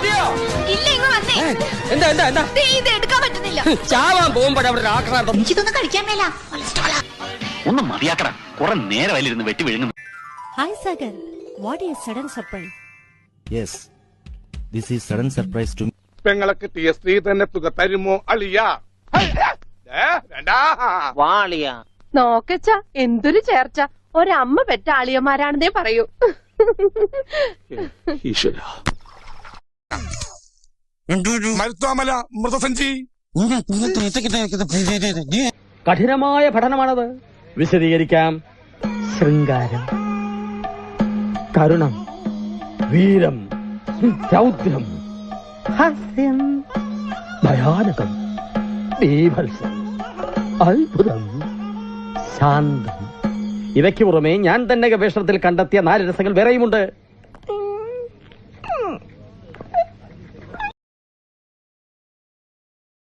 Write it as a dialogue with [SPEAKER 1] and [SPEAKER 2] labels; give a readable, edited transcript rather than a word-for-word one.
[SPEAKER 1] എത്തിയോ?
[SPEAKER 2] ഇല്ല, ഇങ്ങ് വന്നേ.
[SPEAKER 1] എന്താ എന്താ എന്താ
[SPEAKER 2] ഇത് എടുക്കാൻ പറ്റുന്നില്ല.
[SPEAKER 1] ചാവാൻ പോകുമ്പോഴവിടെ ആക്രാന്തം.
[SPEAKER 2] എനിക്കിതൊന്നും കഴിക്കാൻ മേല.
[SPEAKER 3] ഒന്ന് മതിയാക്കട, കുറെ നേരമായിരുന്നു വെട്ടി വിഴുങ്ങുന്നു.
[SPEAKER 4] Hi Sagar, what is sudden surprise?
[SPEAKER 5] Yes, this is sudden surprise to
[SPEAKER 6] പെങ്ങളൊക്കെ സ്ത്രീ തന്നെ തുക തരുമോ അളിയ?
[SPEAKER 7] നോക്കച്ച എന്തൊരു ചേർച്ച. ഒരമ്മ പെറ്റ ആളിയന്മാരാണെന്നേ പറയൂ.
[SPEAKER 6] മരുത്വാമല മൃതസഞ്ചി.
[SPEAKER 1] കഠിനമായ പഠനമാണത്. വിശദീകരിക്കാം. ശൃംഗാരം, കരുണം, വീരം, രൗദ്രം, ഹാസ്യം, ഭയാനകം, ബീഭത്സം, അത്ഭുതം, ശാന്തം. ഇവയ്ക്ക് പുറമെ ഞാൻ തന്നെ ഗവേഷണത്തിൽ കണ്ടെത്തിയ 4 രസങ്ങൾ വേറെയുമുണ്ട്.